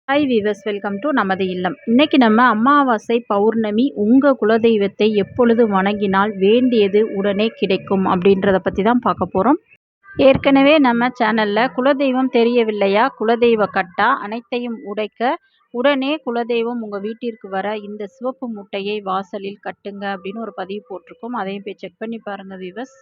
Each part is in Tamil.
ஹாய் வீவர்ஸ், வெல்கம் டு நமது இல்லம். இன்னைக்கு நம்ம அமாவாசை பௌர்ணமி உங்கள் குலதெய்வத்தை எப்பொழுது வணங்கினால் வேண்டியது உடனே கிடைக்கும் அப்படின்றத பற்றி தான் பார்க்க போகிறோம். ஏற்கனவே நம்ம சேனலில் குலதெய்வம் தெரியவில்லையா, குலதெய்வ கட்டா அனைத்தையும் உடைக்க உடனே குலதெய்வம் உங்கள் வீட்டிற்கு வர இந்த சிவப்பு மூட்டையை வாசலில் கட்டுங்க அப்படின்னு ஒரு பதிவு போட்டிருக்கோம். அதையும் போய் செக் பண்ணி பாருங்கள் வீவர்ஸ்.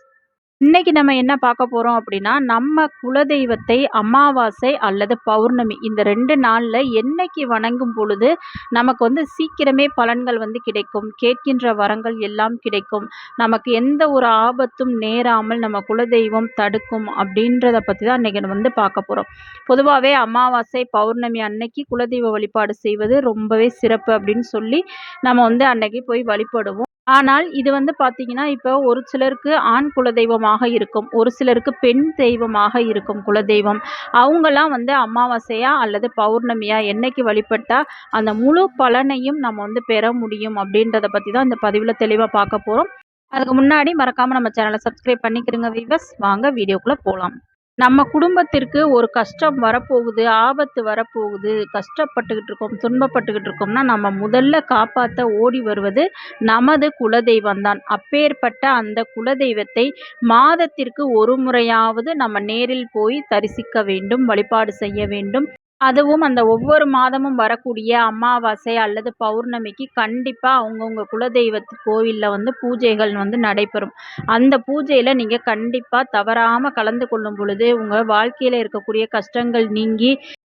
இன்னைக்கு நம்ம என்ன பார்க்க போகிறோம் அப்படின்னா, நம்ம குலதெய்வத்தை அமாவாசை அல்லது பௌர்ணமி இந்த 2 நாளில் என்னைக்கு வணங்கும் பொழுது நமக்கு சீக்கிரமே பலன்கள் கிடைக்கும், கேட்கின்ற வரங்கள் எல்லாம் கிடைக்கும், நமக்கு எந்த ஒரு ஆபத்தும் நேராமல் நம்ம குலதெய்வம் தடுக்கும் அப்படின்றத பற்றி தான் இன்றைக்கி பார்க்க போகிறோம். பொதுவாகவே அமாவாசை பௌர்ணமி அன்னைக்கு குலதெய்வ வழிபாடு செய்வது ரொம்பவே சிறப்பு அப்படின்னு சொல்லி நம்ம அன்னைக்கு போய் வழிபடுவோம். ஆனால் இது பார்த்தீங்கன்னா, இப்போ ஒரு சிலருக்கு ஆண் குலதெய்வமாக இருக்கும், ஒரு சிலருக்கு பெண் தெய்வமாக இருக்கும் குலதெய்வம். அவங்கெல்லாம் அமாவாசையா அல்லது பௌர்ணமியா என்னைக்கு வழிபட்டா அந்த முழு பலனையும் நம்ம பெற முடியும் அப்படின்றத பற்றி தான் இந்த பதிவில் தெளிவாக பார்க்க போகிறோம். அதுக்கு முன்னாடி மறக்காமல் நம்ம சேனலை சப்ஸ்கிரைப் பண்ணிக்கிறங்க வீவர்ஸ். வாங்க வீடியோக்குள்ளே போகலாம். நம்ம குடும்பத்திற்கு ஒரு கஷ்டம் வரப்போகுது, ஆபத்து வரப்போகுது, கஷ்டப்பட்டுக்கிட்டு இருக்கோம், துன்பப்பட்டுக்கிட்டு இருக்கோம்னா நம்ம முதல்ல காப்பாற்ற ஓடி வருவது நமது குலதெய்வம் தான். அப்பேற்பட்ட அந்த குலதெய்வத்தை மாதத்திற்கு ஒரு முறையாவது நம்ம நேரில் போய் தரிசிக்க வேண்டும், வழிபாடு செய்ய வேண்டும். அதுவும் அந்த ஒவ்வொரு மாதமும் வரக்கூடிய அமாவாசை அல்லது பௌர்ணமிக்கு கண்டிப்பாக அவங்கவுங்க குலதெய்வத்து கோவிலில் பூஜைகள் நடைபெறும். அந்த பூஜையில் நீங்கள் கண்டிப்பாக தவறாமல் கலந்து கொள்ளும் பொழுது உங்கள் வாழ்க்கையில் இருக்கக்கூடிய கஷ்டங்கள் நீங்கி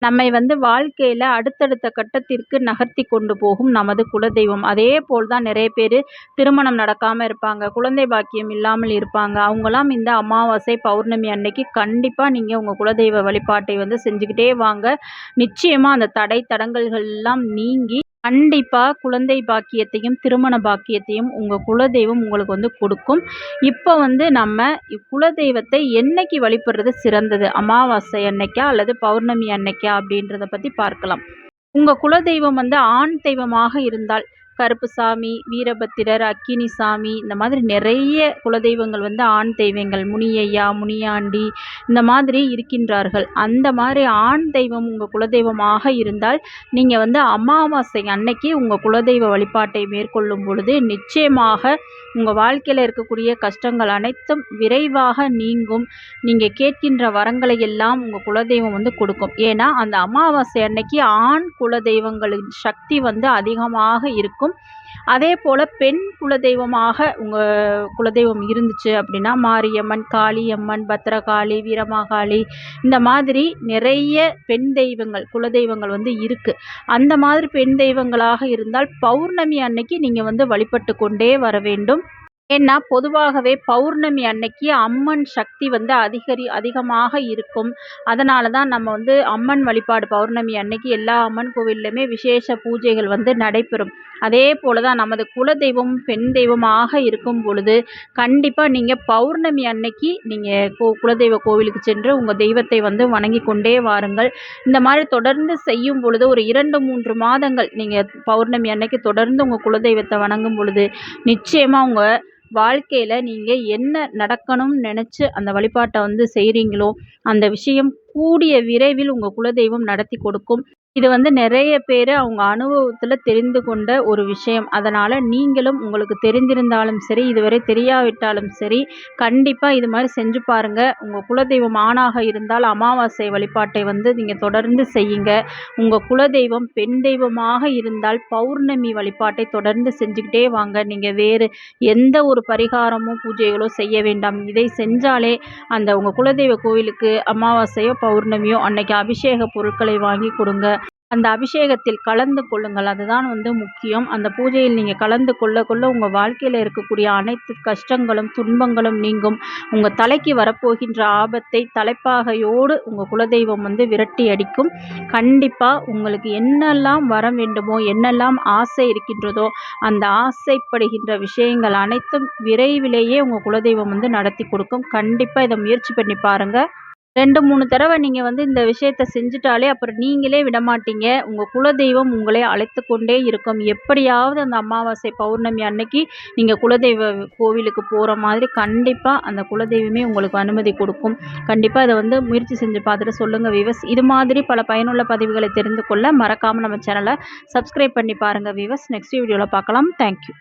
நம்மை வாழ்க்கையில் அடுத்தடுத்த கட்டத்திற்கு நகர்த்தி கொண்டு போகும் நமது குலதெய்வம். அதே போல் தான் நிறைய பேர் திருமணம் நடக்காமல் இருப்பாங்க, குழந்தை பாக்கியம் இல்லாமல் இருப்பாங்க. அவங்களாம் இந்த அமாவாசை பௌர்ணமி அன்னைக்கு கண்டிப்பாக நீங்கள் உங்கள் குலதெய்வ வழிபாட்டை செஞ்சுக்கிட்டே வாங்க. நிச்சயமாக அந்த தடை தடங்கல்கள் எல்லாம் நீங்கி கண்டிப்பாக குழந்தை பாக்கியத்தையும் திருமண பாக்கியத்தையும் உங்கள் குலதெய்வம் உங்களுக்கு கொடுக்கும். இப்போ நம்ம குலதெய்வத்தை என்னைக்கு வழிபடுறது சிறந்தது, அமாவாசை அன்னைக்கா அல்லது பௌர்ணமி அன்னைக்கா அப்படின்றத பற்றி பார்க்கலாம். உங்கள் குலதெய்வம் ஆண் தெய்வமாக இருந்தால் கருப்புசாமி, வீரபத்திரர், அக்கினி சாமி, இந்த மாதிரி நிறைய குலதெய்வங்கள் ஆண் தெய்வங்கள், முனியையா, முனியாண்டி இந்த மாதிரி இருக்கின்றார்கள். அந்த மாதிரி ஆண் தெய்வம் உங்கள் குலதெய்வமாக இருந்தால் நீங்கள் அமாவாசை அன்னைக்கு உங்கள் குலதெய்வ வழிபாட்டை மேற்கொள்ளும் பொழுது நிச்சயமாக உங்கள் வாழ்க்கையில் இருக்கக்கூடிய கஷ்டங்கள் அனைத்தும் விரைவாக நீங்கும். நீங்கள் கேட்கின்ற வரங்களை எல்லாம் உங்கள் குலதெய்வம் கொடுக்கும். ஏன்னா அந்த அமாவாசை அன்னைக்கு ஆண் குலதெய்வங்களின் சக்தி அதிகமாக இருக்கும். அதே போல் பெண் குலதெய்வமாக உங்கள் குலதெய்வம் இருந்துச்சு அப்படின்னா மாரியம்மன், காளியம்மன், பத்திரகாளி, வீரமாகாளி இந்த மாதிரி நிறைய பெண் தெய்வங்கள் குலதெய்வங்கள் இருக்குது. அந்த மாதிரி பெண் தெய்வங்களாக இருந்தால் பௌர்ணமி அன்னைக்கு நீங்கள் வழிபட்டு கொண்டே வர வேண்டும். ஏன்னா பொதுவாகவே பௌர்ணமி அன்னைக்கு அம்மன் சக்தி அதிகமாக இருக்கும். அதனால தான் நம்ம அம்மன் வழிபாடு பௌர்ணமி அன்னைக்கு எல்லா அம்மன் கோவில்லையுமே விசேஷ பூஜைகள் நடைபெறும். அதே போல தான் நமது குலதெய்வம் பெண் தெய்வமாக இருக்கும் பொழுது கண்டிப்பாக நீங்கள் பௌர்ணமி அன்னைக்கு நீங்கள் குலதெய்வ கோவிலுக்கு சென்று உங்கள் தெய்வத்தை வணங்கி கொண்டே வாருங்கள். இந்த மாதிரி தொடர்ந்து செய்யும் பொழுது ஒரு 2-3 மாதங்கள் நீங்கள் பௌர்ணமி அன்னைக்கு தொடர்ந்து உங்கள் குலதெய்வத்தை வணங்கும் பொழுது நிச்சயமாக உங்கள் வாழ்க்கையில் நீங்கள் என்ன நடக்கணும்னு நினச்சி அந்த வழிபாட்டை செய்கிறீங்களோ அந்த விஷயம் கூடிய விரைவில் உங்கள் குலதெய்வம் நடத்தி கொடுக்கும். இது நிறைய பேர் அவங்க அனுபவத்தில் தெரிந்து கொண்ட ஒரு விஷயம். அதனால் நீங்களும் உங்களுக்கு தெரிந்திருந்தாலும் சரி, இதுவரை தெரியாவிட்டாலும் சரி, கண்டிப்பாக இது மாதிரி செஞ்சு பாருங்கள். உங்கள் குலதெய்வம் ஆணாக இருந்தால் அமாவாசை வழிபாட்டை நீங்கள் தொடர்ந்து செய்யுங்க. உங்கள் குலதெய்வம் பெண் தெய்வமாக இருந்தால் பௌர்ணமி வழிபாட்டை தொடர்ந்து செஞ்சுக்கிட்டே வாங்க. நீங்கள் வேறு எந்த ஒரு பரிகாரமோ பூஜைகளோ செய்ய வேண்டாம். இதை செஞ்சாலே அந்த உங்கள் குலதெய்வ கோவிலுக்கு அமாவாசையோ பௌர்ணமியோ அன்னைக்கு அபிஷேக பொருட்களை வாங்கி கொடுங்க. அந்த அபிஷேகத்தில் கலந்து கொள்ளுங்கள். அதுதான் முக்கியம். அந்த பூஜையில் நீங்கள் கலந்து கொள்ள உங்கள் வாழ்க்கையில் இருக்கக்கூடிய அனைத்து கஷ்டங்களும் துன்பங்களும் நீங்கும். உங்கள் தலைக்கு வரப்போகின்ற ஆபத்தை தலைப்பாகையோடு உங்கள் குலதெய்வம் விரட்டி அடிக்கும். கண்டிப்பாக உங்களுக்கு என்னெல்லாம் வர வேண்டுமோ, என்னெல்லாம் ஆசை இருக்கின்றதோ அந்த ஆசைப்படுகின்ற விஷயங்கள் அனைத்தும் விரைவிலேயே உங்கள் குலதெய்வம் நடத்தி கொடுக்கும். கண்டிப்பாக இதை முயற்சி பண்ணி பாருங்கள். 2, 3 தடவ நீங்க இந்த விஷயத்த செஞ்சுட்டாலே, அப்புறம் நீங்களே விடமாட்டீங்க. உங்க குலதெய்வம் உங்களை அழைத்துக் கொண்டே இருக்கும். எப்படியாவது அந்த அமாவாசை, பௌர்ணமி அன்னைக்கு நீங்க குலதெய்வ கோவிலுக்கு போற மாதிரி கண்டிப்பா அந்த குலதெய்வமே உங்களுக்கு அனுமதி குடுக்கும். கண்டிப்பா இத முயற்சி செஞ்சு பார்த்துட்டு சொல்லுங்க வீவர்ஸ். இது மாதிரி பல பயனுள்ள பதிவுகளை தெரிந்து கொள்ள மறக்காம நம்ம சேனல சப்ஸ்கிரைப் பண்ணி பாருங்க வீவர்ஸ். நெக்ஸ்ட் வீடியோல பார்க்கலாம். Thank you.